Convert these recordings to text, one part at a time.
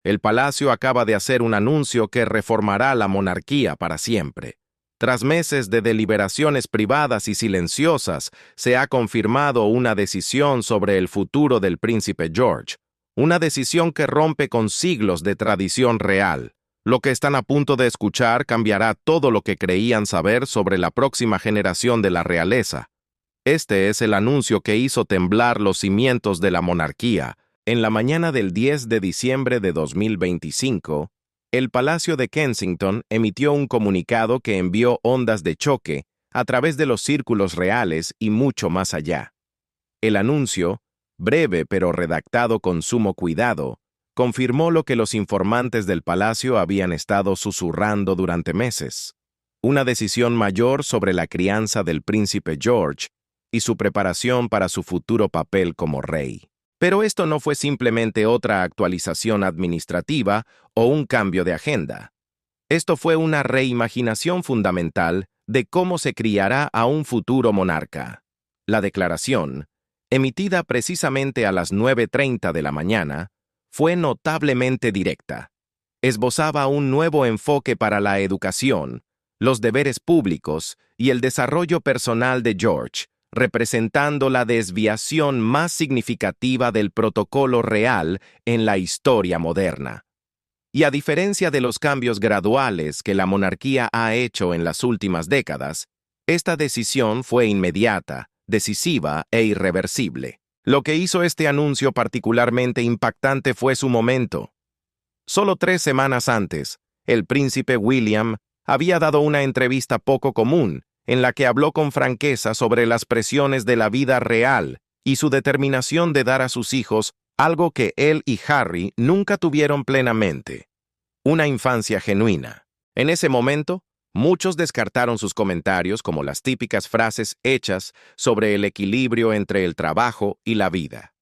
El palacio acaba de hacer un anuncio que reformará la monarquía para siempre. Tras meses de deliberaciones privadas y silenciosas, se ha confirmado una decisión sobre el futuro del príncipe George, una decisión que rompe con siglos de tradición real. Lo que están a punto de escuchar cambiará todo lo que creían saber sobre la próxima generación de la realeza. Este es el anuncio que hizo temblar los cimientos de la monarquía. En la mañana del 10 de diciembre de 2025, el Palacio de Kensington emitió un comunicado que envió ondas de choque a través de los círculos reales y mucho más allá. El anuncio, breve pero redactado con sumo cuidado, confirmó lo que los informantes del palacio habían estado susurrando durante meses: una decisión mayor sobre la crianza del príncipe George y su preparación para su futuro papel como rey. Pero esto no fue simplemente otra actualización administrativa o un cambio de agenda. Esto fue una reimaginación fundamental de cómo se criará a un futuro monarca. La declaración, emitida precisamente a las 9:30 de la mañana, fue notablemente directa. Esbozaba un nuevo enfoque para la educación, los deberes públicos y el desarrollo personal de George, representando la desviación más significativa del protocolo real en la historia moderna. Y a diferencia de los cambios graduales que la monarquía ha hecho en las últimas décadas, esta decisión fue inmediata, decisiva e irreversible. Lo que hizo este anuncio particularmente impactante fue su momento. Solo 3 semanas antes, el príncipe William había dado una entrevista poco común, en la que habló con franqueza sobre las presiones de la vida real y su determinación de dar a sus hijos algo que él y Harry nunca tuvieron plenamente: una infancia genuina. En ese momento, muchos descartaron sus comentarios como las típicas frases hechas sobre el equilibrio entre el trabajo y la vida.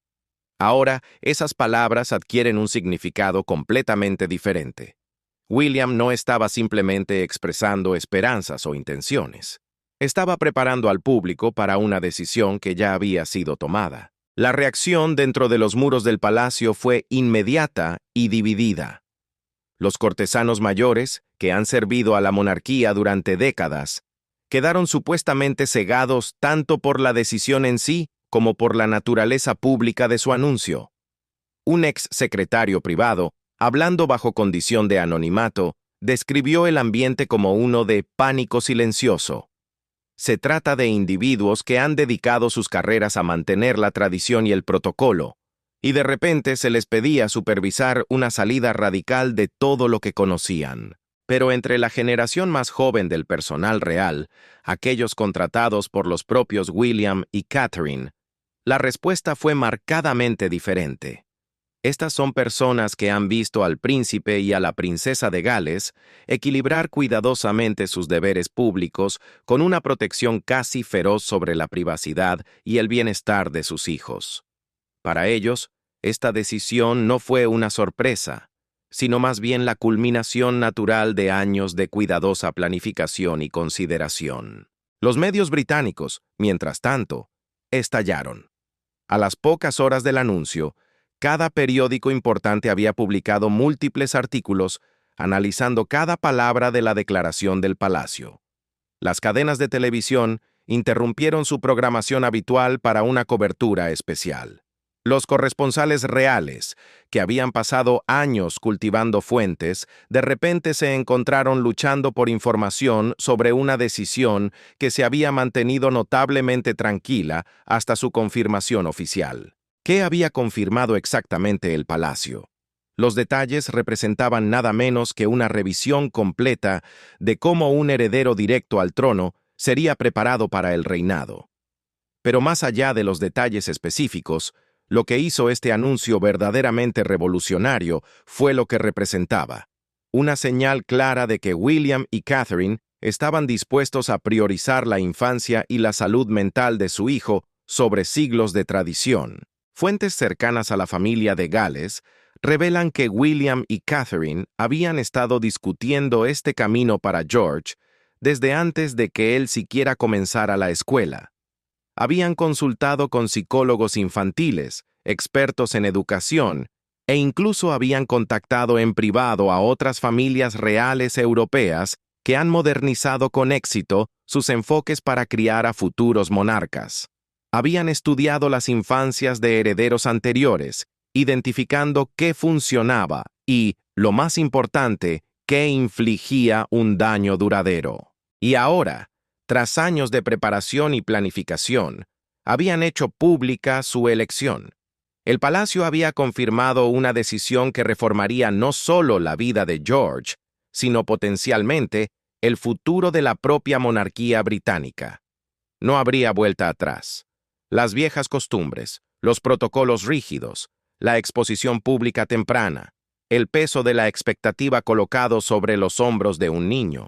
Ahora, esas palabras adquieren un significado completamente diferente. William no estaba simplemente expresando esperanzas o intenciones. Estaba preparando al público para una decisión que ya había sido tomada. La reacción dentro de los muros del palacio fue inmediata y dividida. Los cortesanos mayores, que han servido a la monarquía durante décadas, quedaron supuestamente cegados tanto por la decisión en sí como por la naturaleza pública de su anuncio. Un ex secretario privado, hablando bajo condición de anonimato, describió el ambiente como uno de pánico silencioso. Se trata de individuos que han dedicado sus carreras a mantener la tradición y el protocolo, y de repente se les pedía supervisar una salida radical de todo lo que conocían. Pero entre la generación más joven del personal real, aquellos contratados por los propios William y Catherine, la respuesta fue marcadamente diferente. Estas son personas que han visto al príncipe y a la princesa de Gales equilibrar cuidadosamente sus deberes públicos con una protección casi feroz sobre la privacidad y el bienestar de sus hijos. Para ellos, esta decisión no fue una sorpresa, sino más bien la culminación natural de años de cuidadosa planificación y consideración. Los medios británicos, mientras tanto, estallaron. A las pocas horas del anuncio, cada periódico importante había publicado múltiples artículos analizando cada palabra de la declaración del palacio. Las cadenas de televisión interrumpieron su programación habitual para una cobertura especial. Los corresponsales reales, que habían pasado años cultivando fuentes, de repente se encontraron luchando por información sobre una decisión que se había mantenido notablemente tranquila hasta su confirmación oficial. ¿Qué había confirmado exactamente el palacio? Los detalles representaban nada menos que una revisión completa de cómo un heredero directo al trono sería preparado para el reinado. Pero más allá de los detalles específicos, lo que hizo este anuncio verdaderamente revolucionario fue lo que representaba: una señal clara de que William y Catherine estaban dispuestos a priorizar la infancia y la salud mental de su hijo sobre siglos de tradición. Fuentes cercanas a la familia de Gales revelan que William y Catherine habían estado discutiendo este camino para George desde antes de que él siquiera comenzara la escuela. Habían consultado con psicólogos infantiles, expertos en educación e incluso habían contactado en privado a otras familias reales europeas que han modernizado con éxito sus enfoques para criar a futuros monarcas. Habían estudiado las infancias de herederos anteriores, identificando qué funcionaba y, lo más importante, qué infligía un daño duradero. Y ahora, tras años de preparación y planificación, habían hecho pública su elección. El palacio había confirmado una decisión que reformaría no solo la vida de George, sino potencialmente el futuro de la propia monarquía británica. No habría vuelta atrás. Las viejas costumbres, los protocolos rígidos, la exposición pública temprana, el peso de la expectativa colocado sobre los hombros de un niño.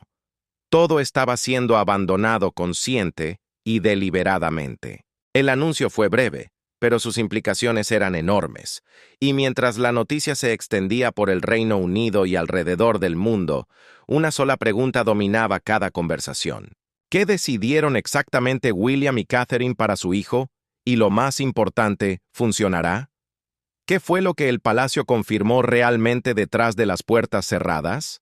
Todo estaba siendo abandonado consciente y deliberadamente. El anuncio fue breve, pero sus implicaciones eran enormes, y mientras la noticia se extendía por el Reino Unido y alrededor del mundo, una sola pregunta dominaba cada conversación. ¿Qué decidieron exactamente William y Catherine para su hijo? Y lo más importante, ¿funcionará? ¿Qué fue lo que el palacio confirmó realmente detrás de las puertas cerradas?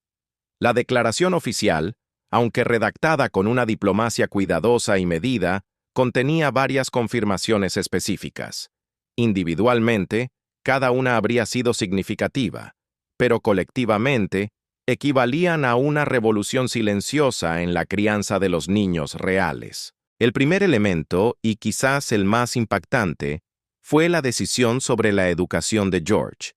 La declaración oficial, aunque redactada con una diplomacia cuidadosa y medida, contenía varias confirmaciones específicas. Individualmente, cada una habría sido significativa, pero colectivamente, equivalían a una revolución silenciosa en la crianza de los niños reales. El primer elemento, y quizás el más impactante, fue la decisión sobre la educación de George.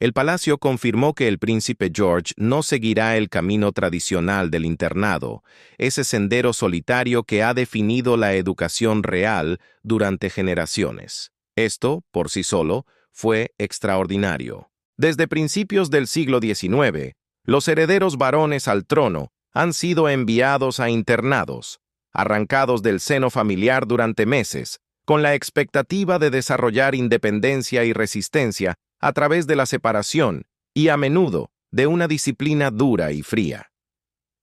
El palacio confirmó que el príncipe George no seguirá el camino tradicional del internado, ese sendero solitario que ha definido la educación real durante generaciones. Esto, por sí solo, fue extraordinario. Desde principios del siglo XIX, los herederos varones al trono han sido enviados a internados, arrancados del seno familiar durante meses, con la expectativa de desarrollar independencia y resistencia a través de la separación y, a menudo, de una disciplina dura y fría.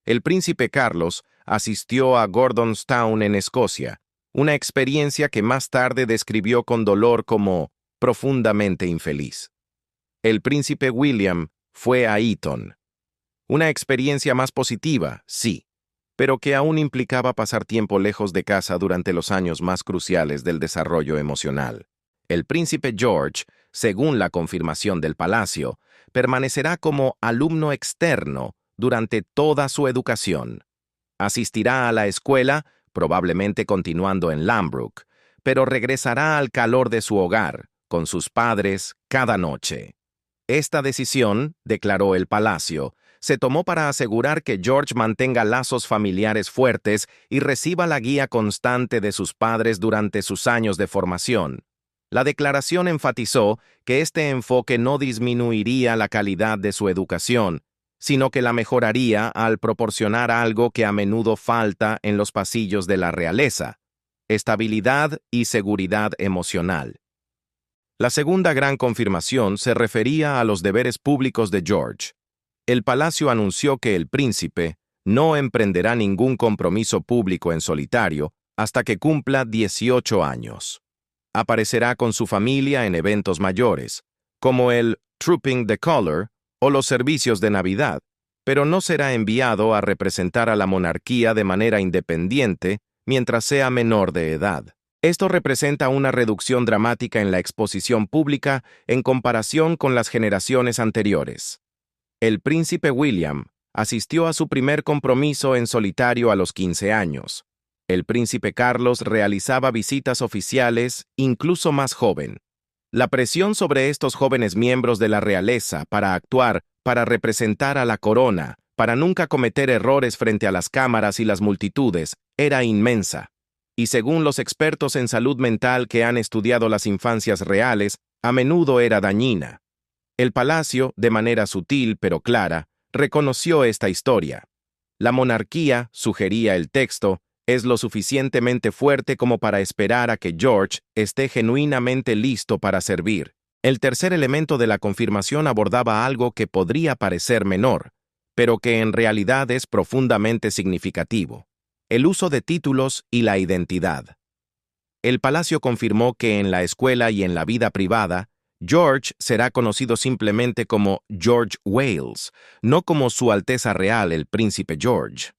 El príncipe Carlos asistió a Gordonstown en Escocia, una experiencia que más tarde describió con dolor como profundamente infeliz. El príncipe William fue a Eton. Una experiencia más positiva, sí, pero que aún implicaba pasar tiempo lejos de casa durante los años más cruciales del desarrollo emocional. El príncipe George, según la confirmación del palacio, permanecerá como alumno externo durante toda su educación. Asistirá a la escuela, probablemente continuando en Lambrook, pero regresará al calor de su hogar, con sus padres, cada noche. Esta decisión, declaró el palacio, se tomó para asegurar que George mantenga lazos familiares fuertes y reciba la guía constante de sus padres durante sus años de formación. La declaración enfatizó que este enfoque no disminuiría la calidad de su educación, sino que la mejoraría al proporcionar algo que a menudo falta en los pasillos de la realeza: estabilidad y seguridad emocional. La segunda gran confirmación se refería a los deberes públicos de George. El palacio anunció que el príncipe no emprenderá ningún compromiso público en solitario hasta que cumpla 18 años. Aparecerá con su familia en eventos mayores, como el Trooping the Colour o los servicios de Navidad, pero no será enviado a representar a la monarquía de manera independiente mientras sea menor de edad. Esto representa una reducción dramática en la exposición pública en comparación con las generaciones anteriores. El príncipe William asistió a su primer compromiso en solitario a los 15 años. El príncipe Carlos realizaba visitas oficiales incluso más joven. La presión sobre estos jóvenes miembros de la realeza para actuar, para representar a la corona, para nunca cometer errores frente a las cámaras y las multitudes, era inmensa. Y según los expertos en salud mental que han estudiado las infancias reales, a menudo era dañina. El palacio, de manera sutil pero clara, reconoció esta historia. La monarquía, sugería el texto, es lo suficientemente fuerte como para esperar a que George esté genuinamente listo para servir. El tercer elemento de la confirmación abordaba algo que podría parecer menor, pero que en realidad es profundamente significativo: el uso de títulos y la identidad. El palacio confirmó que en la escuela y en la vida privada, George será conocido simplemente como George Wales, no como Su Alteza Real el Príncipe George.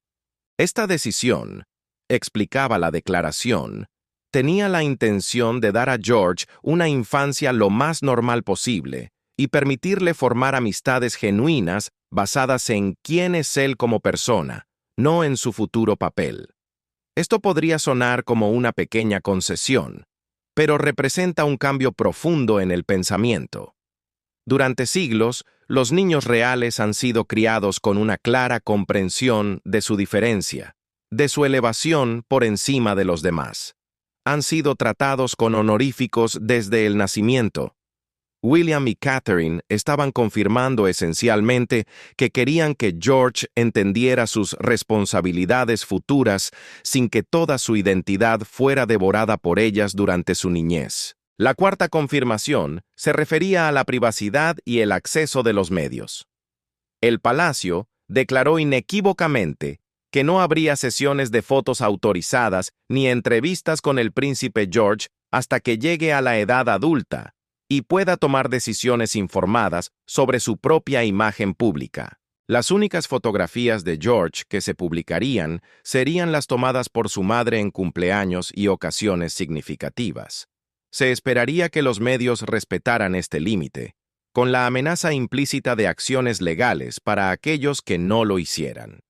Esta decisión, explicaba la declaración, tenía la intención de dar a George una infancia lo más normal posible y permitirle formar amistades genuinas basadas en quién es él como persona, no en su futuro papel. Esto podría sonar como una pequeña concesión, pero representa un cambio profundo en el pensamiento. Durante siglos, los niños reales han sido criados con una clara comprensión de su diferencia, de su elevación por encima de los demás. Han sido tratados con honoríficos desde el nacimiento. William y Catherine estaban confirmando esencialmente que querían que George entendiera sus responsabilidades futuras sin que toda su identidad fuera devorada por ellas durante su niñez. La cuarta confirmación se refería a la privacidad y el acceso de los medios. El palacio declaró inequívocamente que no habría sesiones de fotos autorizadas ni entrevistas con el príncipe George hasta que llegue a la edad adulta y pueda tomar decisiones informadas sobre su propia imagen pública. Las únicas fotografías de George que se publicarían serían las tomadas por su madre en cumpleaños y ocasiones significativas. Se esperaría que los medios respetaran este límite, con la amenaza implícita de acciones legales para aquellos que no lo hicieran.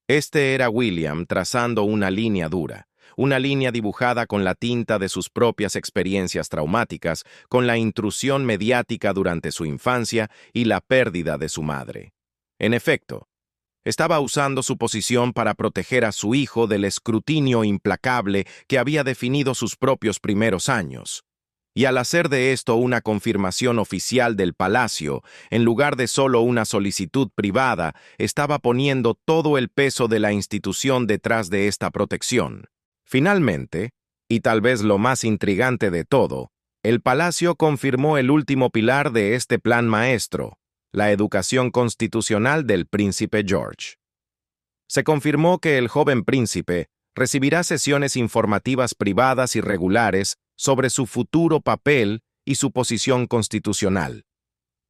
Este era William trazando una línea dura, una línea dibujada con la tinta de sus propias experiencias traumáticas, con la intrusión mediática durante su infancia y la pérdida de su madre. En efecto, estaba usando su posición para proteger a su hijo del escrutinio implacable que había definido sus propios primeros años. Y al hacer de esto una confirmación oficial del palacio, en lugar de solo una solicitud privada, estaba poniendo todo el peso de la institución detrás de esta protección. Finalmente, y tal vez lo más intrigante de todo, el palacio confirmó el último pilar de este plan maestro, la educación constitucional del príncipe George. Se confirmó que el joven príncipe recibirá sesiones informativas privadas y regulares sobre su futuro papel y su posición constitucional.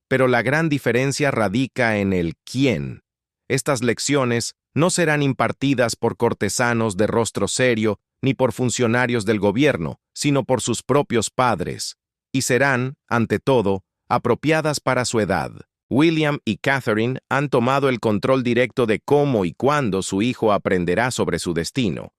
Pero la gran diferencia radica en el quién. Estas lecciones no serán impartidas por cortesanos de rostro serio ni por funcionarios del gobierno, sino por sus propios padres, y serán, ante todo, apropiadas para su edad. William y Catherine han tomado el control directo de cómo y cuándo su hijo aprenderá sobre su destino.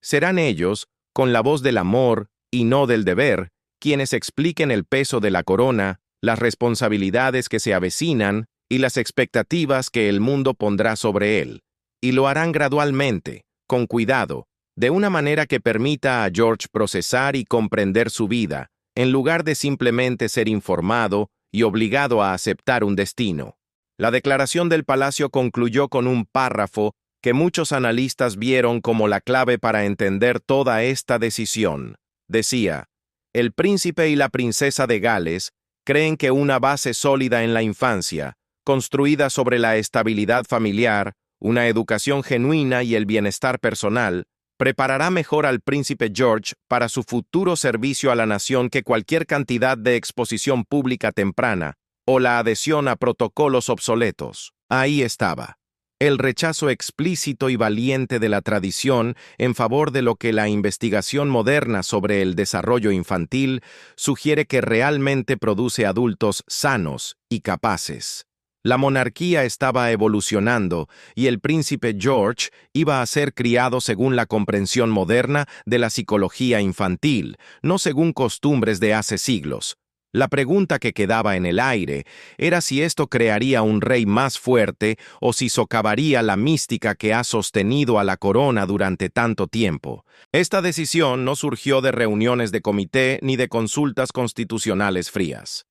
Serán ellos, con la voz del amor y no del deber, quienes expliquen el peso de la corona, las responsabilidades que se avecinan y las expectativas que el mundo pondrá sobre él. Y lo harán gradualmente, con cuidado, de una manera que permita a George procesar y comprender su vida, en lugar de simplemente ser informado y obligado a aceptar un destino. La declaración del palacio concluyó con un párrafo que muchos analistas vieron como la clave para entender toda esta decisión. Decía, el príncipe y la princesa de Gales creen que una base sólida en la infancia, construida sobre la estabilidad familiar, una educación genuina y el bienestar personal, preparará mejor al príncipe George para su futuro servicio a la nación que cualquier cantidad de exposición pública temprana o la adhesión a protocolos obsoletos. Ahí estaba, el rechazo explícito y valiente de la tradición en favor de lo que la investigación moderna sobre el desarrollo infantil sugiere que realmente produce adultos sanos y capaces. La monarquía estaba evolucionando y el príncipe George iba a ser criado según la comprensión moderna de la psicología infantil, no según costumbres de hace siglos. La pregunta que quedaba en el aire era si esto crearía un rey más fuerte o si socavaría la mística que ha sostenido a la corona durante tanto tiempo. Esta decisión no surgió de reuniones de comité ni de consultas constitucionales frías.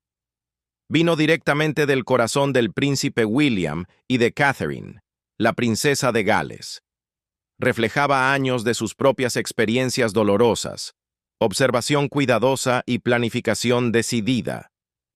Vino directamente del corazón del príncipe William y de Catherine, la princesa de Gales. Reflejaba años de sus propias experiencias dolorosas, observación cuidadosa y planificación decidida.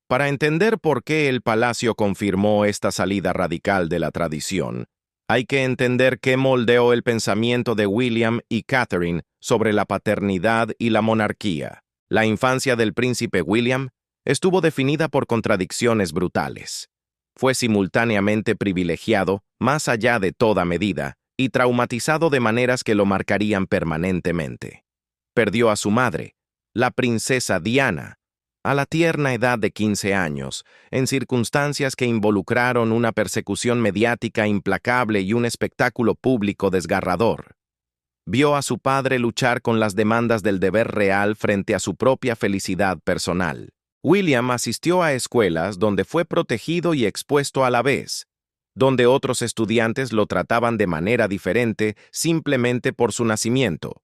Para entender por qué el palacio confirmó esta salida radical de la tradición, hay que entender qué moldeó el pensamiento de William y Catherine sobre la paternidad y la monarquía. La infancia del príncipe William estuvo definida por contradicciones brutales. Fue simultáneamente privilegiado, más allá de toda medida, y traumatizado de maneras que lo marcarían permanentemente. Perdió a su madre, la princesa Diana, a la tierna edad de 15 años, en circunstancias que involucraron una persecución mediática implacable y un espectáculo público desgarrador. Vio a su padre luchar con las demandas del deber real frente a su propia felicidad personal. William asistió a escuelas donde fue protegido y expuesto a la vez, donde otros estudiantes lo trataban de manera diferente simplemente por su nacimiento.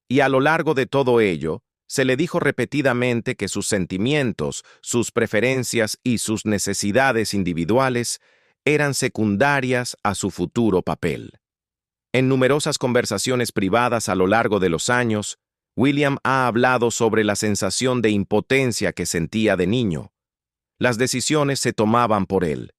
Y a lo largo de todo ello, se le dijo repetidamente que sus sentimientos, sus preferencias y sus necesidades individuales eran secundarias a su futuro papel. En numerosas conversaciones privadas a lo largo de los años, William ha hablado sobre la sensación de impotencia que sentía de niño. Las decisiones se tomaban por él.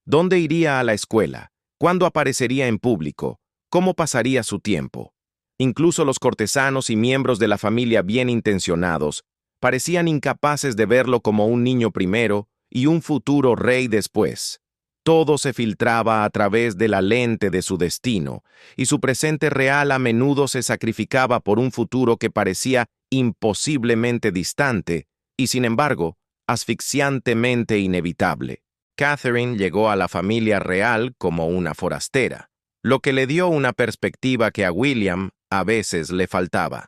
¿Dónde iría a la escuela? ¿Cuándo aparecería en público? ¿Cómo pasaría su tiempo? Incluso los cortesanos y miembros de la familia bien intencionados parecían incapaces de verlo como un niño primero y un futuro rey después. Todo se filtraba a través de la lente de su destino, y su presente real a menudo se sacrificaba por un futuro que parecía imposiblemente distante y, sin embargo, asfixiantemente inevitable. Catherine llegó a la familia real como una forastera, lo que le dio una perspectiva que a William a veces le faltaba.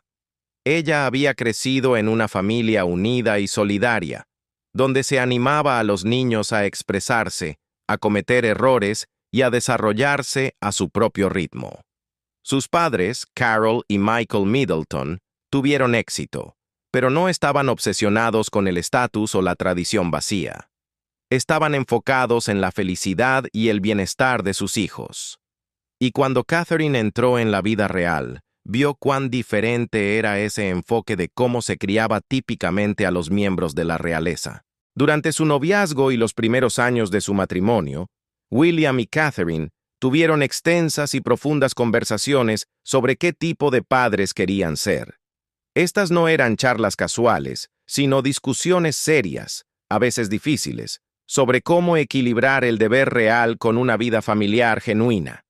Ella había crecido en una familia unida y solidaria, donde se animaba a los niños a expresarse, a cometer errores y a desarrollarse a su propio ritmo. Sus padres, Carol y Michael Middleton, tuvieron éxito, pero no estaban obsesionados con el estatus o la tradición vacía. Estaban enfocados en la felicidad y el bienestar de sus hijos. Y cuando Catherine entró en la vida real, vio cuán diferente era ese enfoque de cómo se criaba típicamente a los miembros de la realeza. Durante su noviazgo y los primeros años de su matrimonio, William y Catherine tuvieron extensas y profundas conversaciones sobre qué tipo de padres querían ser. Estas no eran charlas casuales, sino discusiones serias, a veces difíciles, sobre cómo equilibrar el deber real con una vida familiar genuina.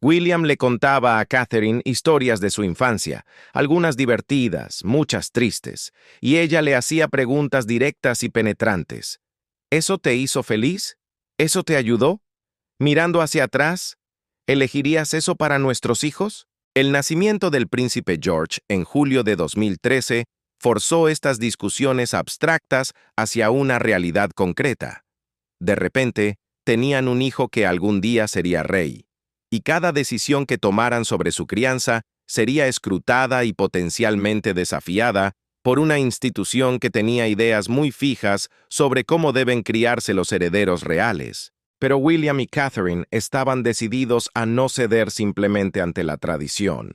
William le contaba a Catherine historias de su infancia, algunas divertidas, muchas tristes, y ella le hacía preguntas directas y penetrantes. ¿Eso te hizo feliz? ¿Eso te ayudó? Mirando hacia atrás, ¿elegirías eso para nuestros hijos? El nacimiento del príncipe George en julio de 2013 forzó estas discusiones abstractas hacia una realidad concreta. De repente, tenían un hijo que algún día sería rey, y cada decisión que tomaran sobre su crianza sería escrutada y potencialmente desafiada por una institución que tenía ideas muy fijas sobre cómo deben criarse los herederos reales. Pero William y Catherine estaban decididos a no ceder simplemente ante la tradición.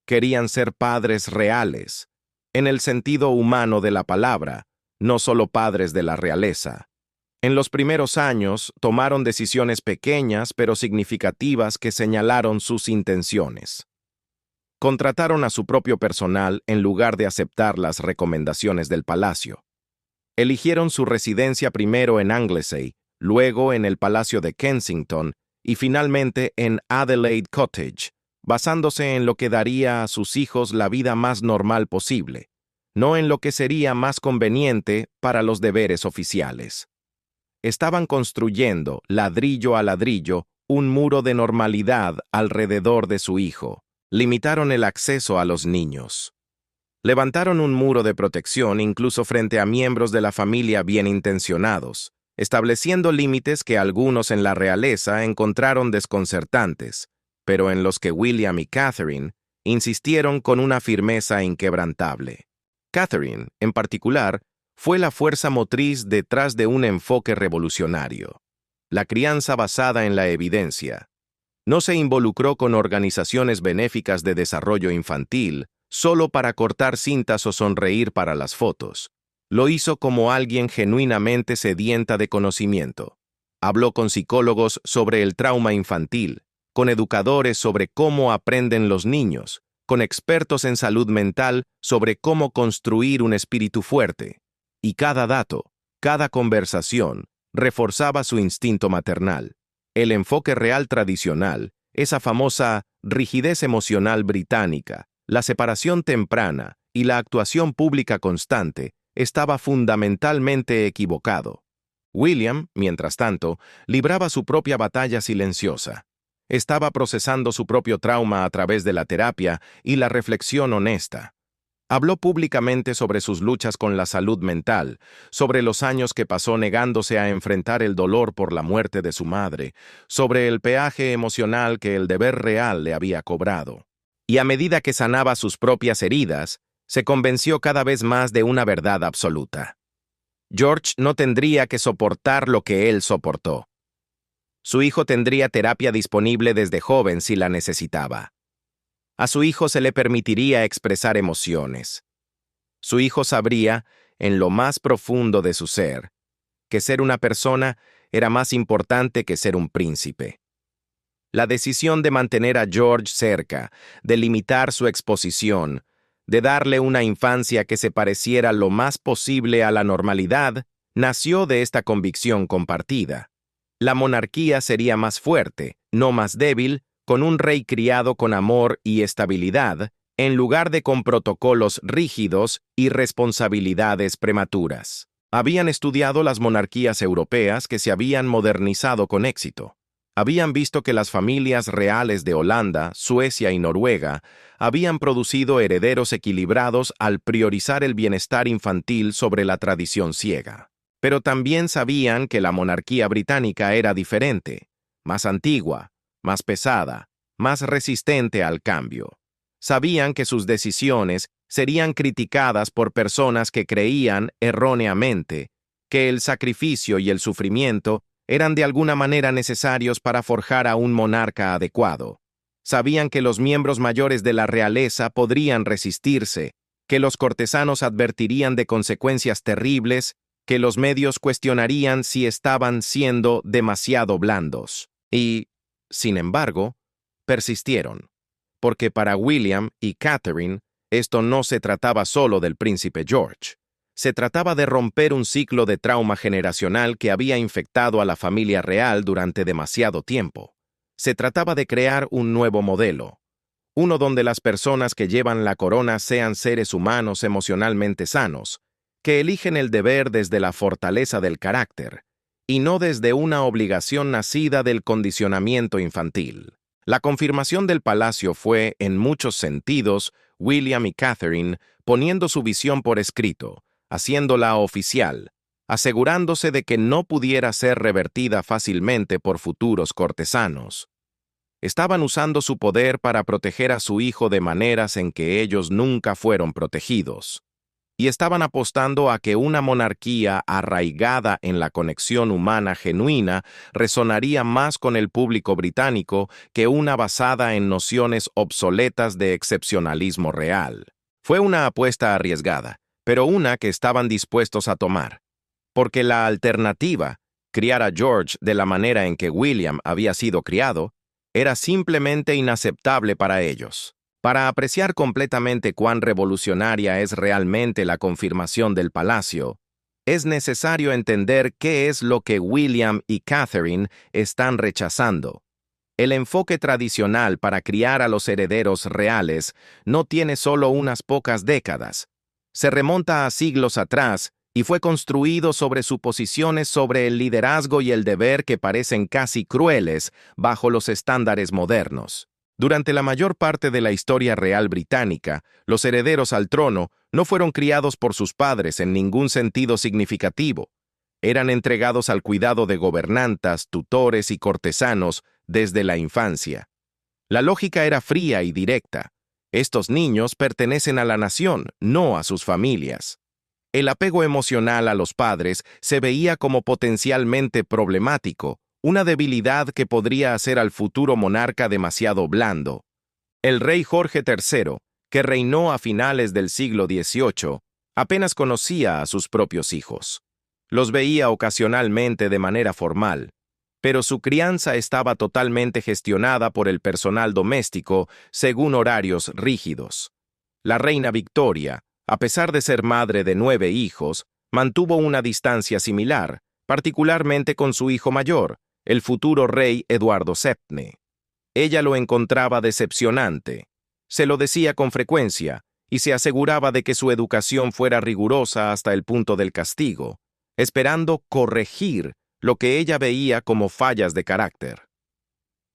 Querían ser padres reales, en el sentido humano de la palabra, no solo padres de la realeza. En los primeros años, tomaron decisiones pequeñas pero significativas que señalaron sus intenciones. Contrataron a su propio personal en lugar de aceptar las recomendaciones del palacio. Eligieron su residencia primero en Anglesey, luego en el Palacio de Kensington y finalmente en Adelaide Cottage, basándose en lo que daría a sus hijos la vida más normal posible, no en lo que sería más conveniente para los deberes oficiales. Estaban construyendo, ladrillo a ladrillo, un muro de normalidad alrededor de su hijo. Limitaron el acceso a los niños. Levantaron un muro de protección incluso frente a miembros de la familia bien intencionados, estableciendo límites que algunos en la realeza encontraron desconcertantes, pero en los que William y Catherine insistieron con una firmeza inquebrantable. Catherine, en particular, fue la fuerza motriz detrás de un enfoque revolucionario, la crianza basada en la evidencia. No se involucró con organizaciones benéficas de desarrollo infantil solo para cortar cintas o sonreír para las fotos. Lo hizo como alguien genuinamente sedienta de conocimiento. Habló con psicólogos sobre el trauma infantil, con educadores sobre cómo aprenden los niños, con expertos en salud mental sobre cómo construir un espíritu fuerte. y cada dato, cada conversación, reforzaba su instinto maternal. El enfoque real tradicional, esa famosa rigidez emocional británica, la separación temprana y la actuación pública constante, estaba fundamentalmente equivocado. William, mientras tanto, libraba su propia batalla silenciosa. Estaba procesando su propio trauma a través de la terapia y la reflexión honesta. Habló públicamente sobre sus luchas con la salud mental, sobre los años que pasó negándose a enfrentar el dolor por la muerte de su madre, sobre el peaje emocional que el deber real le había cobrado. Y a medida que sanaba sus propias heridas, se convenció cada vez más de una verdad absoluta. George no tendría que soportar lo que él soportó. Su hijo tendría terapia disponible desde joven si la necesitaba. A su hijo se le permitiría expresar emociones. Su hijo sabría, en lo más profundo de su ser, que ser una persona era más importante que ser un príncipe. La decisión de mantener a George cerca, de limitar su exposición, de darle una infancia que se pareciera lo más posible a la normalidad, nació de esta convicción compartida. La monarquía sería más fuerte, no más débil, con un rey criado con amor y estabilidad, en lugar de con protocolos rígidos y responsabilidades prematuras. Habían estudiado las monarquías europeas que se habían modernizado con éxito. Habían visto que las familias reales de Holanda, Suecia y Noruega habían producido herederos equilibrados al priorizar el bienestar infantil sobre la tradición ciega. Pero también sabían que la monarquía británica era diferente, más antigua, más pesada, más resistente al cambio. Sabían que sus decisiones serían criticadas por personas que creían, erróneamente, que el sacrificio y el sufrimiento eran de alguna manera necesarios para forjar a un monarca adecuado. Sabían que los miembros mayores de la realeza podrían resistirse, que los cortesanos advertirían de consecuencias terribles, que los medios cuestionarían si estaban siendo demasiado blandos. Y, sin embargo, persistieron, porque para William y Catherine esto no se trataba solo del príncipe George. Se trataba de romper un ciclo de trauma generacional que había infectado a la familia real durante demasiado tiempo. Se trataba de crear un nuevo modelo, uno donde las personas que llevan la corona sean seres humanos emocionalmente sanos, que eligen el deber desde la fortaleza del carácter, y no desde una obligación nacida del condicionamiento infantil. La confirmación del palacio fue, en muchos sentidos, William y Catherine poniendo su visión por escrito, haciéndola oficial, asegurándose de que no pudiera ser revertida fácilmente por futuros cortesanos. Estaban usando su poder para proteger a su hijo de maneras en que ellos nunca fueron protegidos. Y estaban apostando a que una monarquía arraigada en la conexión humana genuina resonaría más con el público británico que una basada en nociones obsoletas de excepcionalismo real. Fue una apuesta arriesgada, pero una que estaban dispuestos a tomar, porque la alternativa, criar a George de la manera en que William había sido criado, era simplemente inaceptable para ellos. Para apreciar completamente cuán revolucionaria es realmente la confirmación del palacio, es necesario entender qué es lo que William y Catherine están rechazando. El enfoque tradicional para criar a los herederos reales no tiene solo unas pocas décadas. Se remonta a siglos atrás y fue construido sobre suposiciones sobre el liderazgo y el deber que parecen casi crueles bajo los estándares modernos. Durante la mayor parte de la historia real británica, los herederos al trono no fueron criados por sus padres en ningún sentido significativo. Eran entregados al cuidado de gobernantas, tutores y cortesanos desde la infancia. La lógica era fría y directa. Estos niños pertenecen a la nación, no a sus familias. El apego emocional a los padres se veía como potencialmente problemático, una debilidad que podría hacer al futuro monarca demasiado blando. El rey Jorge III, que reinó a finales del siglo XVIII, apenas conocía a sus propios hijos. Los veía ocasionalmente de manera formal, pero su crianza estaba totalmente gestionada por el personal doméstico según horarios rígidos. La reina Victoria, a pesar de ser madre de 9 hijos, Mantuvo una distancia similar, particularmente con su hijo mayor, el futuro rey Eduardo VII. Ella lo encontraba decepcionante. Se lo decía con frecuencia y se aseguraba de que su educación fuera rigurosa hasta el punto del castigo, esperando corregir lo que ella veía como fallas de carácter.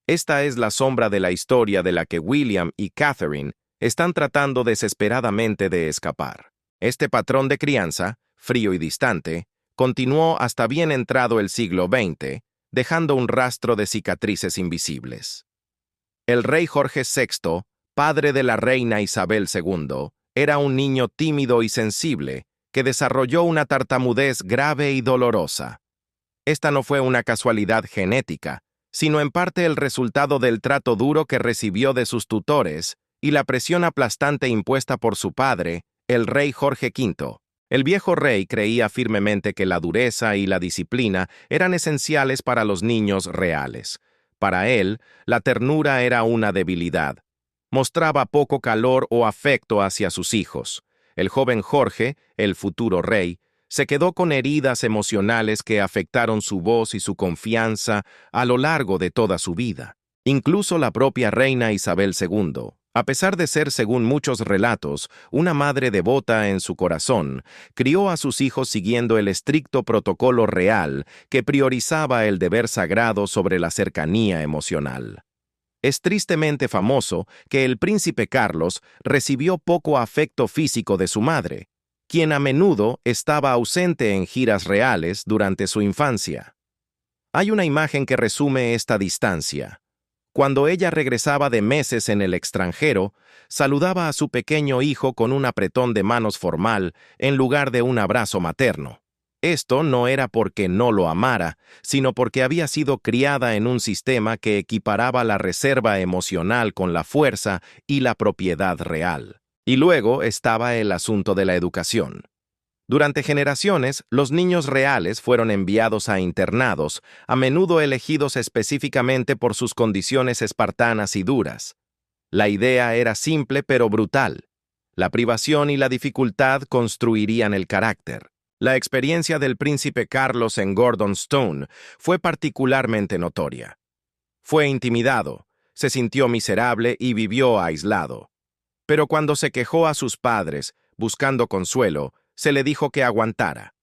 Esta es la sombra de la historia de la que William y Catherine están tratando desesperadamente de escapar. Este patrón de crianza, frío y distante, continuó hasta bien entrado el siglo XX, dejando un rastro de cicatrices invisibles. El rey Jorge VI, padre de la reina Isabel II, era un niño tímido y sensible que desarrolló una tartamudez grave y dolorosa. Esta no fue una casualidad genética, sino en parte el resultado del trato duro que recibió de sus tutores y la presión aplastante impuesta por su padre, el rey Jorge V. El viejo rey creía firmemente que la dureza y la disciplina eran esenciales para los niños reales. Para él, la ternura era una debilidad. Mostraba poco calor o afecto hacia sus hijos. El joven Jorge, el futuro rey, se quedó con heridas emocionales que afectaron su voz y su confianza a lo largo de toda su vida. Incluso la propia reina Isabel II, a pesar de ser, según muchos relatos, una madre devota en su corazón, crió a sus hijos siguiendo el estricto protocolo real que priorizaba el deber sagrado sobre la cercanía emocional. Es tristemente famoso que el príncipe Carlos recibió poco afecto físico de su madre, quien a menudo estaba ausente en giras reales durante su infancia. Hay una imagen que resume esta distancia. Cuando ella regresaba de meses en el extranjero, saludaba a su pequeño hijo con un apretón de manos formal en lugar de un abrazo materno. Esto no era porque no lo amara, sino porque había sido criada en un sistema que equiparaba la reserva emocional con la fuerza y la propiedad real. Y luego estaba el asunto de la educación. Durante generaciones, los niños reales fueron enviados a internados, a menudo elegidos específicamente por sus condiciones espartanas y duras. La idea era simple pero brutal. La privación y la dificultad construirían el carácter. La experiencia del príncipe Carlos en Gordonstoun fue particularmente notoria. Fue intimidado, se sintió miserable y vivió aislado. Pero cuando se quejó a sus padres, buscando consuelo, se le dijo que aguantara.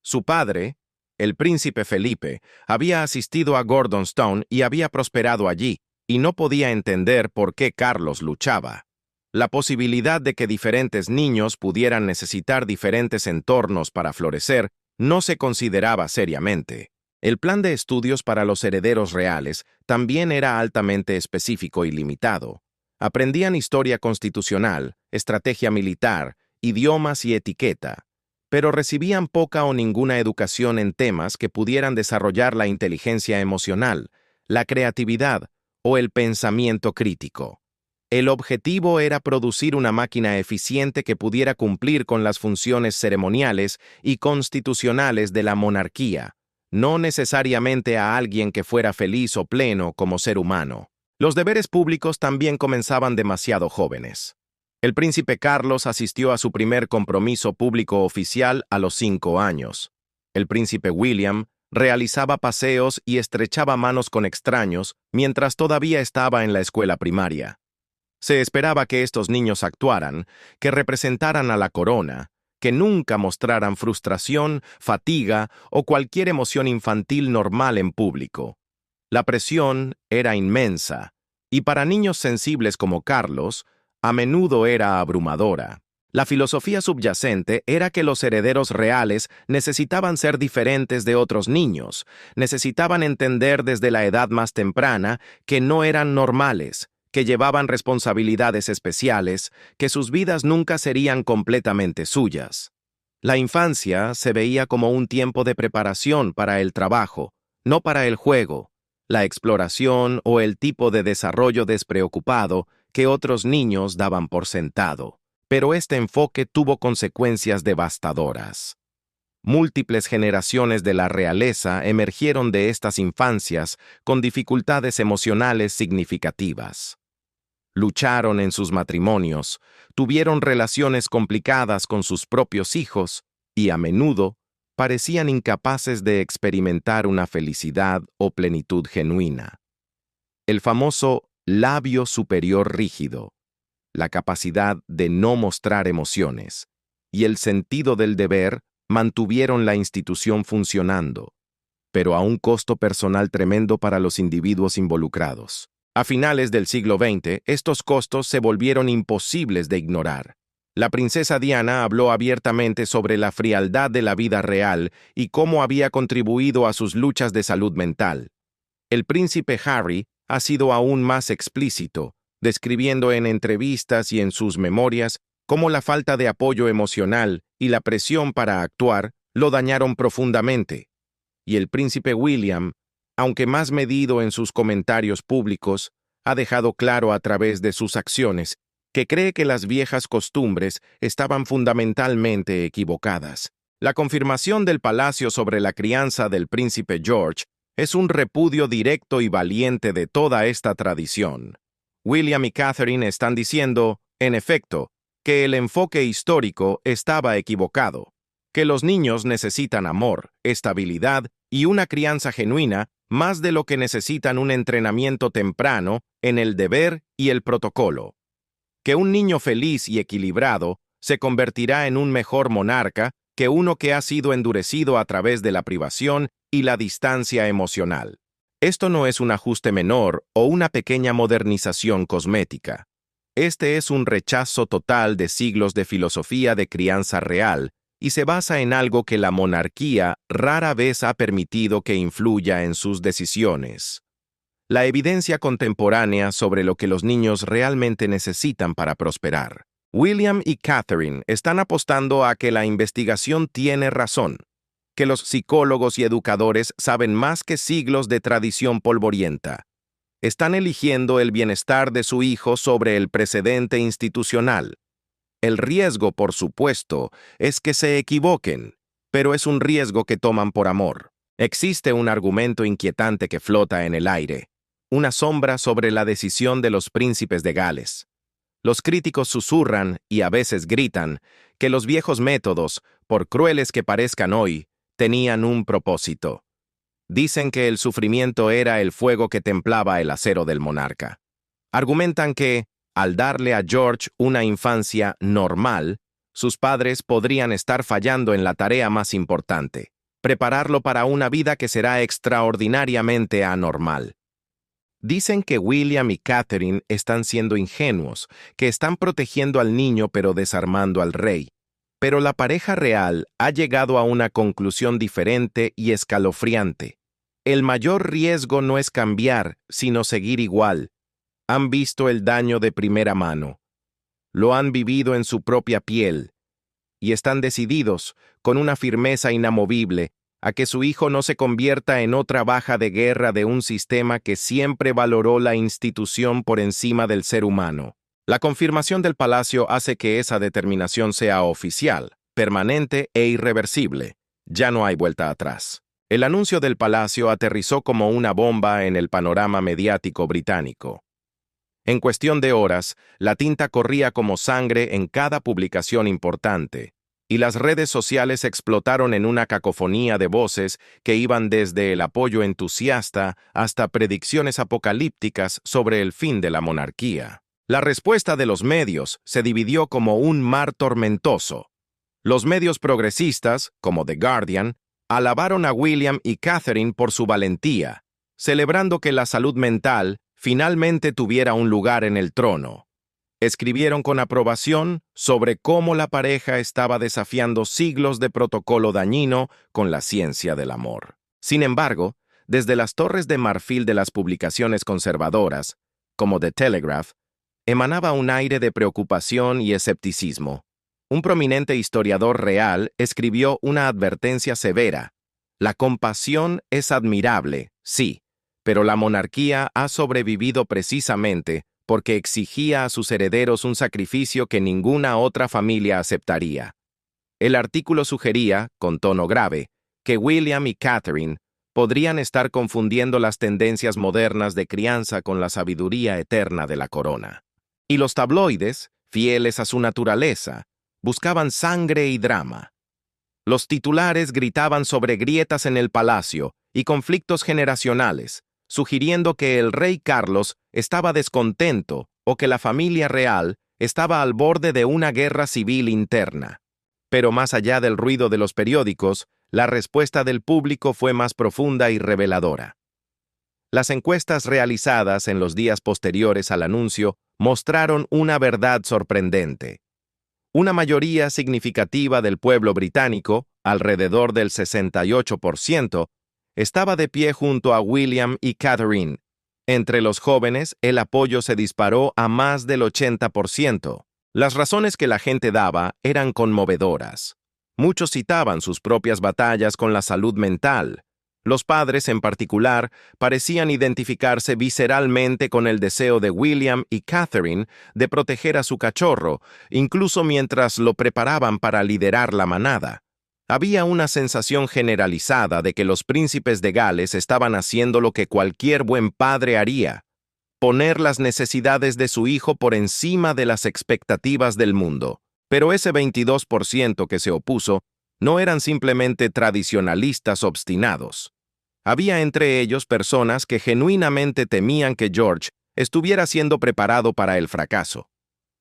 Su padre, el príncipe Felipe, había asistido a Gordonstoun y había prosperado allí, y no podía entender por qué Carlos luchaba. La posibilidad de que diferentes niños pudieran necesitar diferentes entornos para florecer no se consideraba seriamente. El plan de estudios para los herederos reales también era altamente específico y limitado. Aprendían historia constitucional, estrategia militar, idiomas y etiqueta, pero recibían poca o ninguna educación en temas que pudieran desarrollar la inteligencia emocional, la creatividad o el pensamiento crítico. El objetivo era producir una máquina eficiente que pudiera cumplir con las funciones ceremoniales y constitucionales de la monarquía, no necesariamente a alguien que fuera feliz o pleno como ser humano. Los deberes públicos también comenzaban demasiado jóvenes. El príncipe Carlos asistió a su primer compromiso público oficial a los 5 años. El príncipe William realizaba paseos y estrechaba manos con extraños mientras todavía estaba en la escuela primaria. Se esperaba que estos niños actuaran, que representaran a la corona, que nunca mostraran frustración, fatiga o cualquier emoción infantil normal en público. La presión era inmensa, y para niños sensibles como Carlos, a menudo era abrumadora. La filosofía subyacente era que los herederos reales necesitaban ser diferentes de otros niños, necesitaban entender desde la edad más temprana que no eran normales, que llevaban responsabilidades especiales, que sus vidas nunca serían completamente suyas. La infancia se veía como un tiempo de preparación para el trabajo, no para el juego, la exploración o el tipo de desarrollo despreocupado que otros niños daban por sentado. Pero este enfoque tuvo consecuencias devastadoras. Múltiples generaciones de la realeza emergieron de estas infancias con dificultades emocionales significativas. Lucharon en sus matrimonios, tuvieron relaciones complicadas con sus propios hijos y a menudo parecían incapaces de experimentar una felicidad o plenitud genuina. El famoso labio superior rígido, la capacidad de no mostrar emociones, y el sentido del deber mantuvieron la institución funcionando, pero a un costo personal tremendo para los individuos involucrados. A finales del siglo XX, estos costos se volvieron imposibles de ignorar. La princesa Diana habló abiertamente sobre la frialdad de la vida real y cómo había contribuido a sus luchas de salud mental. El príncipe Harry ha sido aún más explícito, describiendo en entrevistas y en sus memorias cómo la falta de apoyo emocional y la presión para actuar lo dañaron profundamente. Y el príncipe William, aunque más medido en sus comentarios públicos, ha dejado claro a través de sus acciones que cree que las viejas costumbres estaban fundamentalmente equivocadas. La confirmación del palacio sobre la crianza del príncipe George es un repudio directo y valiente de toda esta tradición. William y Catherine están diciendo, en efecto, que el enfoque histórico estaba equivocado, que los niños necesitan amor, estabilidad y una crianza genuina más de lo que necesitan un entrenamiento temprano en el deber y el protocolo. Que un niño feliz y equilibrado se convertirá en un mejor monarca que uno que ha sido endurecido a través de la privación y la distancia emocional. Esto no es un ajuste menor o una pequeña modernización cosmética. Este es un rechazo total de siglos de filosofía de crianza real y se basa en algo que la monarquía rara vez ha permitido que influya en sus decisiones. La evidencia contemporánea sobre lo que los niños realmente necesitan para prosperar. William y Catherine están apostando a que la investigación tiene razón, que los psicólogos y educadores saben más que siglos de tradición polvorienta. Están eligiendo el bienestar de su hijo sobre el precedente institucional. El riesgo, por supuesto, es que se equivoquen, pero es un riesgo que toman por amor. Existe un argumento inquietante que flota en el aire, una sombra sobre la decisión de los príncipes de Gales. Los críticos susurran, y a veces gritan, que los viejos métodos, por crueles que parezcan hoy, tenían un propósito. Dicen que el sufrimiento era el fuego que templaba el acero del monarca. Argumentan que, al darle a George una infancia normal, sus padres podrían estar fallando en la tarea más importante, prepararlo para una vida que será extraordinariamente anormal. Dicen que William y Catherine están siendo ingenuos, que están protegiendo al niño pero desarmando al rey. Pero la pareja real ha llegado a una conclusión diferente y escalofriante. El mayor riesgo no es cambiar, sino seguir igual. Han visto el daño de primera mano. Lo han vivido en su propia piel. Y están decididos, con una firmeza inamovible, a que su hijo no se convierta en otra baja de guerra de un sistema que siempre valoró la institución por encima del ser humano. La confirmación del palacio hace que esa determinación sea oficial, permanente e irreversible. Ya no hay vuelta atrás. El anuncio del palacio aterrizó como una bomba en el panorama mediático británico. En cuestión de horas, la tinta corría como sangre en cada publicación importante, y las redes sociales explotaron en una cacofonía de voces que iban desde el apoyo entusiasta hasta predicciones apocalípticas sobre el fin de la monarquía. La respuesta de los medios se dividió como un mar tormentoso. Los medios progresistas, como The Guardian, alabaron a William y Catherine por su valentía, celebrando que la salud mental finalmente tuviera un lugar en el trono. Escribieron con aprobación sobre cómo la pareja estaba desafiando siglos de protocolo dañino con la ciencia del amor. Sin embargo, desde las torres de marfil de las publicaciones conservadoras, como The Telegraph, emanaba un aire de preocupación y escepticismo. Un prominente historiador real escribió una advertencia severa. La compasión es admirable, sí, pero la monarquía ha sobrevivido precisamente porque exigía a sus herederos un sacrificio que ninguna otra familia aceptaría. El artículo sugería, con tono grave, que William y Catherine podrían estar confundiendo las tendencias modernas de crianza con la sabiduría eterna de la corona. Y los tabloides, fieles a su naturaleza, buscaban sangre y drama. Los titulares gritaban sobre grietas en el palacio y conflictos generacionales, sugiriendo que el rey Carlos estaba descontento o que la familia real estaba al borde de una guerra civil interna. Pero más allá del ruido de los periódicos, la respuesta del público fue más profunda y reveladora. Las encuestas realizadas en los días posteriores al anuncio mostraron una verdad sorprendente. Una mayoría significativa del pueblo británico, alrededor del 68%, estaba de pie junto a William y Catherine. Entre los jóvenes, el apoyo se disparó a más del 80%. Las razones que la gente daba eran conmovedoras. Muchos citaban sus propias batallas con la salud mental. Los padres, en particular, parecían identificarse visceralmente con el deseo de William y Catherine de proteger a su cachorro, incluso mientras lo preparaban para liderar la manada. Había una sensación generalizada de que los príncipes de Gales estaban haciendo lo que cualquier buen padre haría: poner las necesidades de su hijo por encima de las expectativas del mundo. Pero ese 22% que se opuso no eran simplemente tradicionalistas obstinados. Había entre ellos personas que genuinamente temían que George estuviera siendo preparado para el fracaso.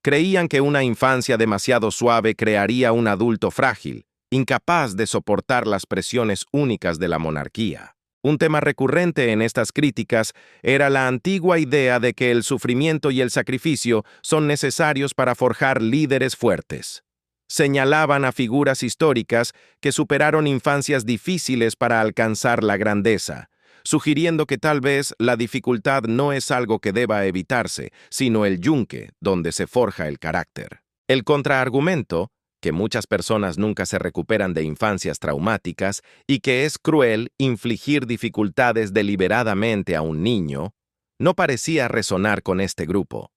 Creían que una infancia demasiado suave crearía un adulto frágil, incapaz de soportar las presiones únicas de la monarquía. Un tema recurrente en estas críticas era la antigua idea de que el sufrimiento y el sacrificio son necesarios para forjar líderes fuertes. Señalaban a figuras históricas que superaron infancias difíciles para alcanzar la grandeza, sugiriendo que tal vez la dificultad no es algo que deba evitarse, sino el yunque donde se forja el carácter. El contraargumento, que muchas personas nunca se recuperan de infancias traumáticas y que es cruel infligir dificultades deliberadamente a un niño, no parecía resonar con este grupo.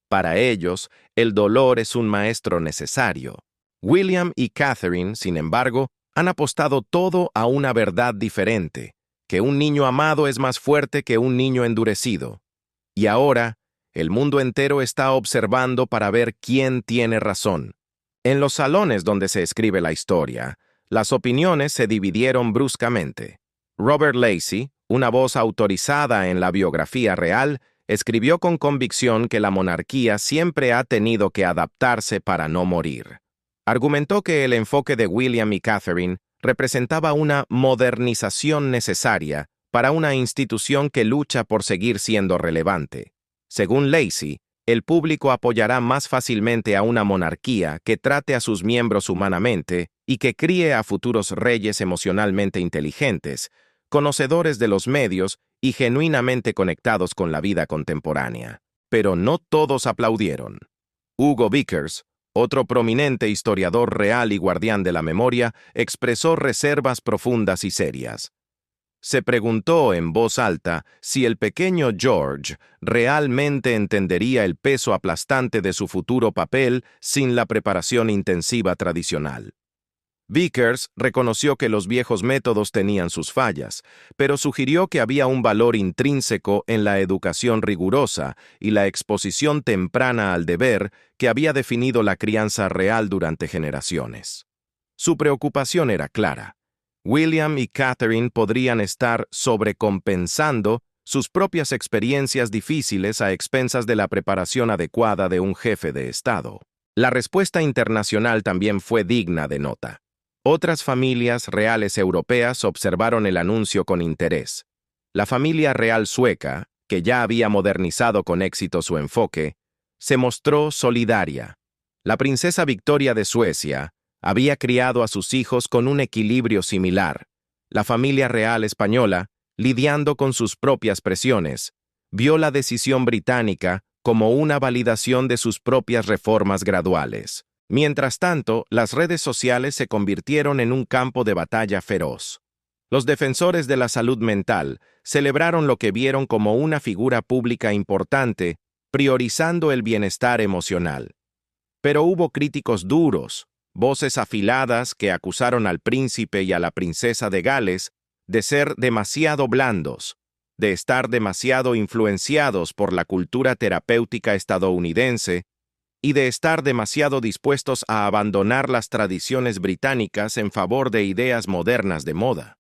Para ellos, el dolor es un maestro necesario. William y Catherine, sin embargo, han apostado todo a una verdad diferente: que un niño amado es más fuerte que un niño endurecido. Y ahora, el mundo entero está observando para ver quién tiene razón. En los salones donde se escribe la historia, las opiniones se dividieron bruscamente. Robert Lacey, una voz autorizada en la biografía real, escribió con convicción que la monarquía siempre ha tenido que adaptarse para no morir. Argumentó que el enfoque de William y Catherine representaba una modernización necesaria para una institución que lucha por seguir siendo relevante. Según Lacey, el público apoyará más fácilmente a una monarquía que trate a sus miembros humanamente y que críe a futuros reyes emocionalmente inteligentes, conocedores de los medios y genuinamente conectados con la vida contemporánea. Pero no todos aplaudieron. Hugo Vickers, otro prominente historiador real y guardián de la memoria, expresó reservas profundas y serias. Se preguntó en voz alta si el pequeño George realmente entendería el peso aplastante de su futuro papel sin la preparación intensiva tradicional. Vickers reconoció que los viejos métodos tenían sus fallas, pero sugirió que había un valor intrínseco en la educación rigurosa y la exposición temprana al deber que había definido la crianza real durante generaciones. Su preocupación era clara: William y Catherine podrían estar sobrecompensando sus propias experiencias difíciles a expensas de la preparación adecuada de un jefe de Estado. La respuesta internacional también fue digna de nota. Otras familias reales europeas observaron el anuncio con interés. La familia real sueca, que ya había modernizado con éxito su enfoque, se mostró solidaria. La princesa Victoria de Suecia había criado a sus hijos con un equilibrio similar. La familia real española, lidiando con sus propias presiones, vio la decisión británica como una validación de sus propias reformas graduales. Mientras tanto, las redes sociales se convirtieron en un campo de batalla feroz. Los defensores de la salud mental celebraron lo que vieron como una figura pública importante, priorizando el bienestar emocional. Pero hubo críticos duros, voces afiladas que acusaron al príncipe y a la princesa de Gales de ser demasiado blandos, de estar demasiado influenciados por la cultura terapéutica estadounidense y de estar demasiado dispuestos a abandonar las tradiciones británicas en favor de ideas modernas de moda.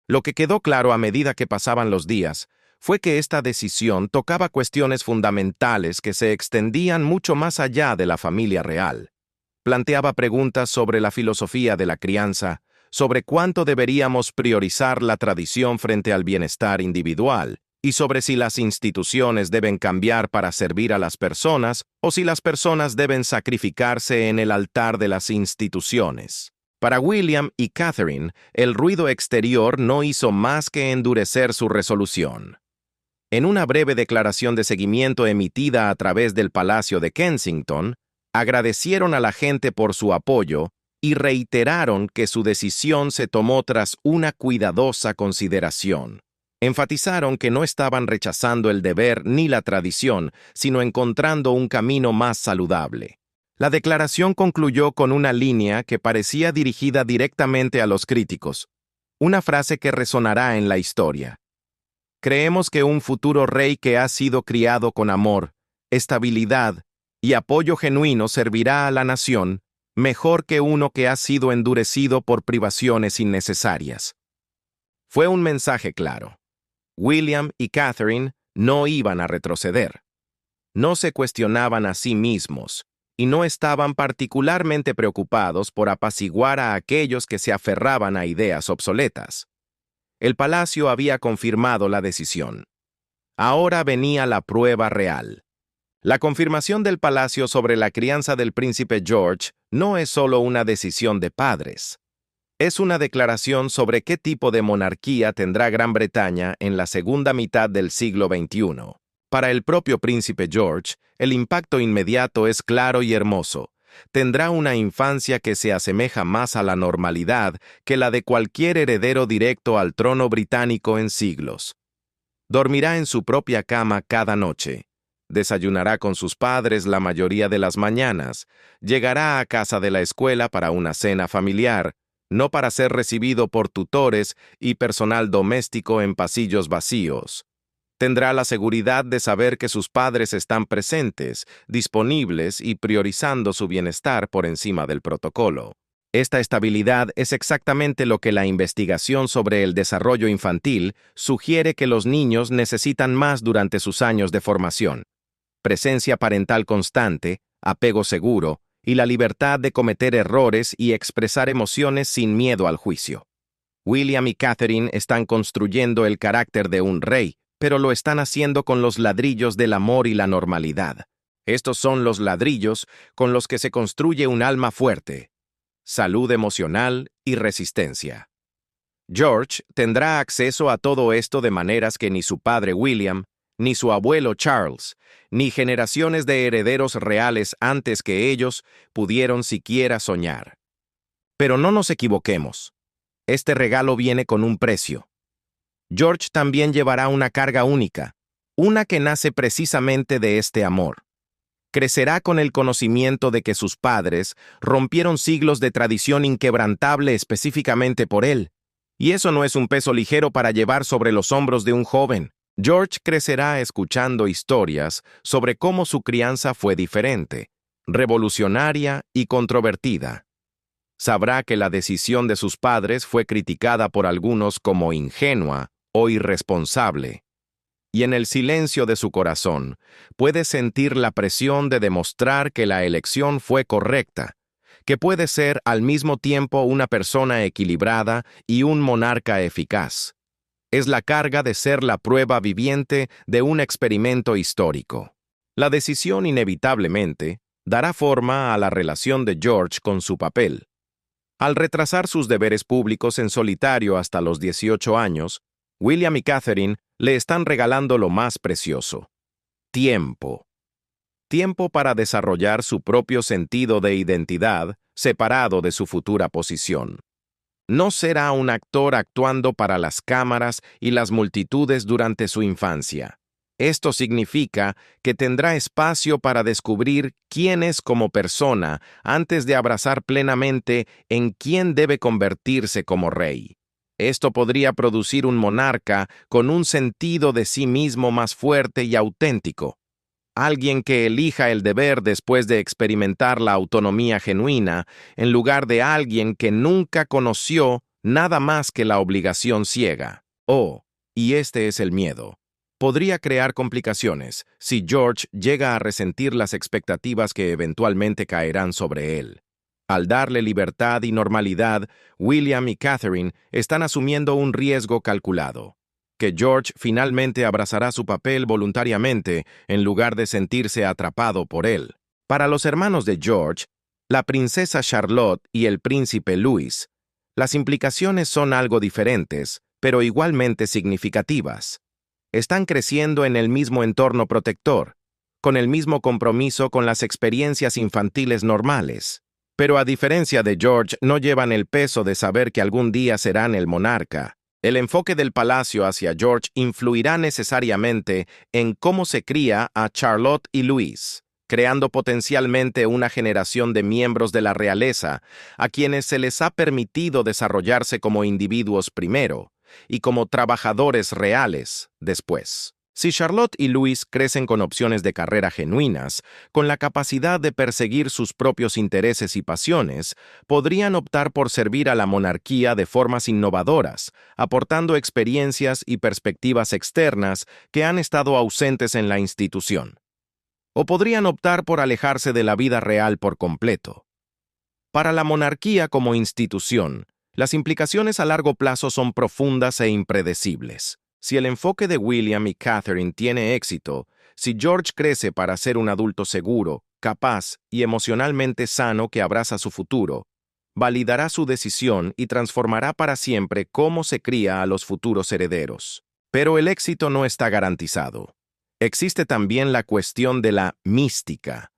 Lo que quedó claro a medida que pasaban los días fue que esta decisión tocaba cuestiones fundamentales que se extendían mucho más allá de la familia real. Planteaba preguntas sobre la filosofía de la crianza, sobre cuánto deberíamos priorizar la tradición frente al bienestar individual, y sobre si las instituciones deben cambiar para servir a las personas o si las personas deben sacrificarse en el altar de las instituciones. Para William y Catherine, el ruido exterior no hizo más que endurecer su resolución. En una breve declaración de seguimiento emitida a través del Palacio de Kensington, agradecieron a la gente por su apoyo y reiteraron que su decisión se tomó tras una cuidadosa consideración. Enfatizaron que no estaban rechazando el deber ni la tradición, sino encontrando un camino más saludable. La declaración concluyó con una línea que parecía dirigida directamente a los críticos, una frase que resonará en la historia. Creemos que un futuro rey que ha sido criado con amor, estabilidad y apoyo genuino servirá a la nación mejor que uno que ha sido endurecido por privaciones innecesarias. Fue un mensaje claro. William y Catherine no iban a retroceder. No se cuestionaban a sí mismos y no estaban particularmente preocupados por apaciguar a aquellos que se aferraban a ideas obsoletas. El palacio había confirmado la decisión. Ahora venía la prueba real. La confirmación del palacio sobre la crianza del príncipe George no es solo una decisión de padres. Es una declaración sobre qué tipo de monarquía tendrá Gran Bretaña en la segunda mitad del siglo XXI. Para el propio príncipe George, el impacto inmediato es claro y hermoso. Tendrá una infancia que se asemeja más a la normalidad que la de cualquier heredero directo al trono británico en siglos. Dormirá en su propia cama cada noche. Desayunará con sus padres la mayoría de las mañanas. Llegará a casa de la escuela para una cena familiar, no para ser recibido por tutores y personal doméstico en pasillos vacíos. Tendrá la seguridad de saber que sus padres están presentes, disponibles y priorizando su bienestar por encima del protocolo. Esta estabilidad es exactamente lo que la investigación sobre el desarrollo infantil sugiere que los niños necesitan más durante sus años de formación. Presencia parental constante, apego seguro y la libertad de cometer errores y expresar emociones sin miedo al juicio. William y Catherine están construyendo el carácter de un rey, pero lo están haciendo con los ladrillos del amor y la normalidad. Estos son los ladrillos con los que se construye un alma fuerte, salud emocional y resistencia. George tendrá acceso a todo esto de maneras que ni su padre William, ni su abuelo Charles, ni generaciones de herederos reales antes que ellos pudieron siquiera soñar. Pero no nos equivoquemos. Este regalo viene con un precio. George también llevará una carga única, una que nace precisamente de este amor. Crecerá con el conocimiento de que sus padres rompieron siglos de tradición inquebrantable específicamente por él, y eso no es un peso ligero para llevar sobre los hombros de un joven. George crecerá escuchando historias sobre cómo su crianza fue diferente, revolucionaria y controvertida. Sabrá que la decisión de sus padres fue criticada por algunos como ingenua o irresponsable, y en el silencio de su corazón puede sentir la presión de demostrar que la elección fue correcta, que puede ser al mismo tiempo una persona equilibrada y un monarca eficaz. Es la carga de ser la prueba viviente de un experimento histórico. La decisión inevitablemente dará forma a la relación de George con su papel. Al retrasar sus deberes públicos en solitario hasta los 18 años, William y Catherine le están regalando lo más precioso: tiempo. Tiempo para desarrollar su propio sentido de identidad, separado de su futura posición. No será un actor actuando para las cámaras y las multitudes durante su infancia. Esto significa que tendrá espacio para descubrir quién es como persona antes de abrazar plenamente en quién debe convertirse como rey. Esto podría producir un monarca con un sentido de sí mismo más fuerte y auténtico. alguien que elija el deber después de experimentar la autonomía genuina, en lugar de alguien que nunca conoció nada más que la obligación ciega. Oh, y este es el miedo. Podría crear complicaciones si George llega a resentir las expectativas que eventualmente caerán sobre él. Al darle libertad y normalidad, William y Catherine están asumiendo un riesgo calculado, que George finalmente abrazará su papel voluntariamente en lugar de sentirse atrapado por él. Para los hermanos de George, la princesa Charlotte y el príncipe Louis, las implicaciones son algo diferentes, pero igualmente significativas. Están creciendo en el mismo entorno protector, con el mismo compromiso con las experiencias infantiles normales. Pero a diferencia de George, no llevan el peso de saber que algún día serán el monarca. El enfoque del palacio hacia George influirá necesariamente en cómo se cría a Charlotte y Louis, creando potencialmente una generación de miembros de la realeza a quienes se les ha permitido desarrollarse como individuos primero y como trabajadores reales después. Si Charlotte y Louis crecen con opciones de carrera genuinas, con la capacidad de perseguir sus propios intereses y pasiones, podrían optar por servir a la monarquía de formas innovadoras, aportando experiencias y perspectivas externas que han estado ausentes en la institución. O podrían optar por alejarse de la vida real por completo. Para la monarquía como institución, las implicaciones a largo plazo son profundas e impredecibles. Si el enfoque de William y Catherine tiene éxito, si George crece para ser un adulto seguro, capaz y emocionalmente sano que abraza su futuro, validará su decisión y transformará para siempre cómo se cría a los futuros herederos. Pero el éxito no está garantizado. Existe también la cuestión de la mística.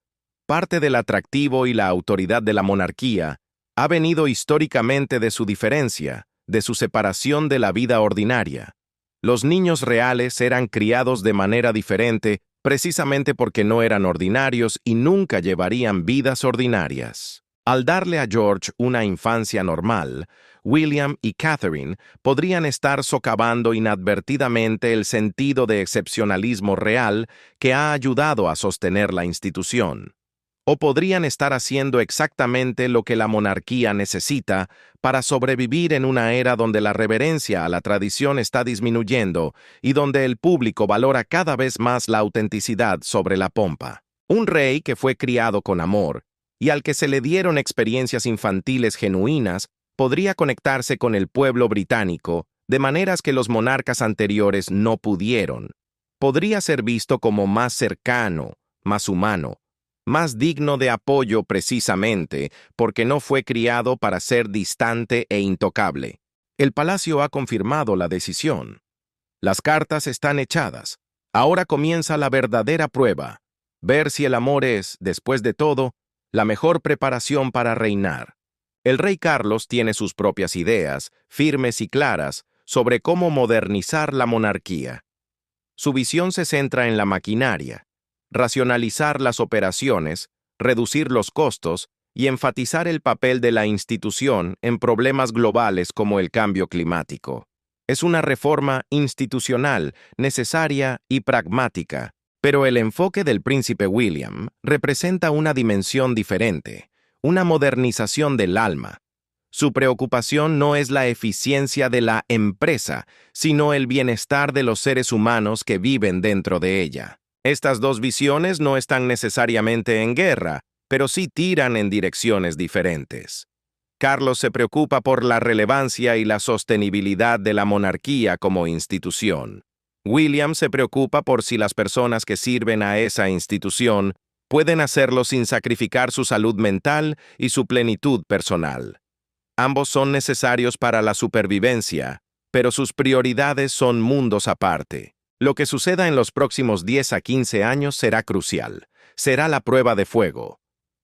Parte del atractivo y la autoridad de la monarquía ha venido históricamente de su diferencia, de su separación de la vida ordinaria. Los niños reales eran criados de manera diferente precisamente porque no eran ordinarios y nunca llevarían vidas ordinarias. Al darle a George una infancia normal, William y Catherine podrían estar socavando inadvertidamente el sentido de excepcionalismo real que ha ayudado a sostener la institución. O podrían estar haciendo exactamente lo que la monarquía necesita para sobrevivir en una era donde la reverencia a la tradición está disminuyendo y donde el público valora cada vez más la autenticidad sobre la pompa. Un rey que fue criado con amor y al que se le dieron experiencias infantiles genuinas podría conectarse con el pueblo británico de maneras que los monarcas anteriores no pudieron. Podría ser visto como más cercano, más humano, más digno de apoyo precisamente porque no fue criado para ser distante e intocable. El palacio ha confirmado la decisión. Las cartas están echadas. Ahora comienza la verdadera prueba, ver si el amor es, después de todo, la mejor preparación para reinar. El rey Carlos tiene sus propias ideas, firmes y claras, sobre cómo modernizar la monarquía. Su visión se centra en la maquinaria, racionalizar las operaciones, reducir los costos y enfatizar el papel de la institución en problemas globales como el cambio climático. Es una reforma institucional, necesaria y pragmática, pero el enfoque del príncipe William representa una dimensión diferente, una modernización del alma. Su preocupación no es la eficiencia de la empresa, sino el bienestar de los seres humanos que viven dentro de ella. Estas dos visiones no están necesariamente en guerra, pero sí tiran en direcciones diferentes. Carlos se preocupa por la relevancia y la sostenibilidad de la monarquía como institución. William se preocupa por si las personas que sirven a esa institución pueden hacerlo sin sacrificar su salud mental y su plenitud personal. Ambos son necesarios para la supervivencia, pero sus prioridades son mundos aparte. Lo que suceda en los próximos 10 a 15 años será crucial. Será la prueba de fuego.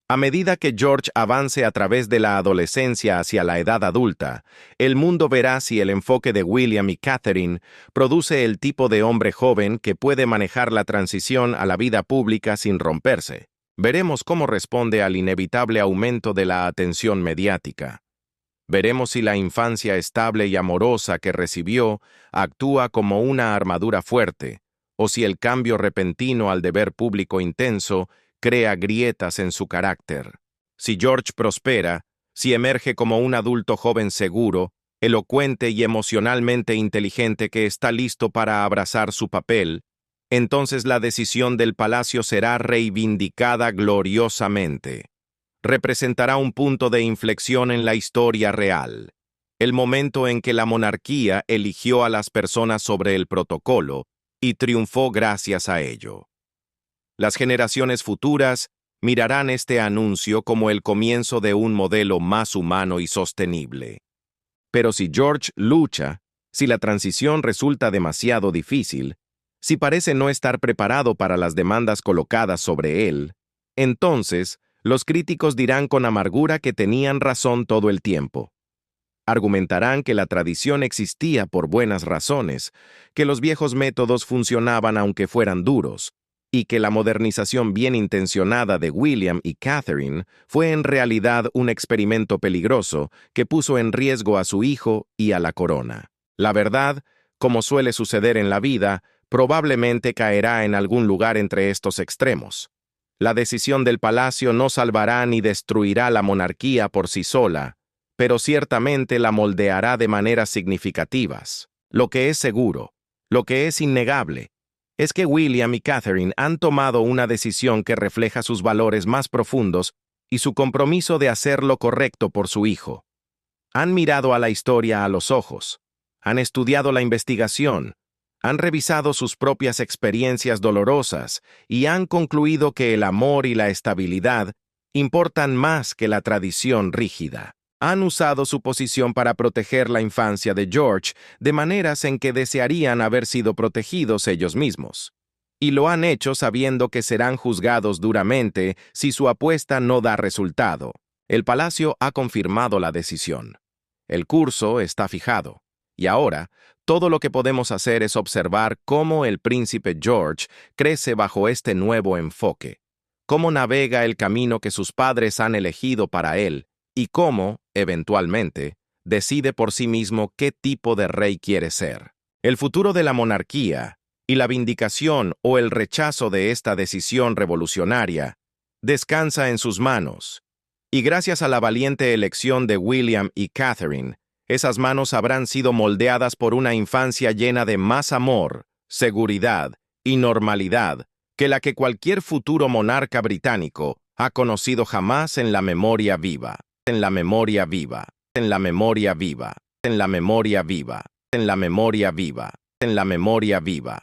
A medida que George avance a través de la adolescencia hacia la edad adulta, el mundo verá si el enfoque de William y Catherine produce el tipo de hombre joven que puede manejar la transición a la vida pública sin romperse. Veremos cómo responde al inevitable aumento de la atención mediática. Veremos si la infancia estable y amorosa que recibió actúa como una armadura fuerte, o si el cambio repentino al deber público intenso crea grietas en su carácter. Si George prospera, si emerge como un adulto joven seguro, elocuente y emocionalmente inteligente que está listo para abrazar su papel, entonces la decisión del palacio será reivindicada gloriosamente. Representará un punto de inflexión en la historia real, el momento en que la monarquía eligió a las personas sobre el protocolo y triunfó gracias a ello. Las generaciones futuras mirarán este anuncio como el comienzo de un modelo más humano y sostenible. Pero si George lucha, si la transición resulta demasiado difícil, si parece no estar preparado para las demandas colocadas sobre él, entonces los críticos dirán con amargura que tenían razón todo el tiempo. Argumentarán que la tradición existía por buenas razones, que los viejos métodos funcionaban aunque fueran duros, y que la modernización bien intencionada de William y Catherine fue en realidad un experimento peligroso que puso en riesgo a su hijo y a la corona. La verdad, como suele suceder en la vida, probablemente caerá en algún lugar entre estos extremos. La decisión del palacio no salvará ni destruirá la monarquía por sí sola, pero ciertamente la moldeará de maneras significativas. Lo que es seguro, lo que es innegable, es que William y Catherine han tomado una decisión que refleja sus valores más profundos y su compromiso de hacer lo correcto por su hijo. Han mirado a la historia a los ojos, han estudiado la investigación, han revisado sus propias experiencias dolorosas y han concluido que el amor y la estabilidad importan más que la tradición rígida. Han usado su posición para proteger la infancia de George de maneras en que desearían haber sido protegidos ellos mismos. Y lo han hecho sabiendo que serán juzgados duramente si su apuesta no da resultado. El palacio ha confirmado la decisión. El curso está fijado. Y ahora, todo lo que podemos hacer es observar cómo el príncipe George crece bajo este nuevo enfoque, cómo navega el camino que sus padres han elegido para él, y cómo, eventualmente, decide por sí mismo qué tipo de rey quiere ser. El futuro de la monarquía y la vindicación o el rechazo de esta decisión revolucionaria descansa en sus manos, y gracias a la valiente elección de William y Catherine, esas manos habrán sido moldeadas por una infancia llena de más amor, seguridad y normalidad que la que cualquier futuro monarca británico ha conocido jamás en la memoria viva. En la memoria viva, en la memoria viva, en la memoria viva, en la memoria viva, en la memoria viva.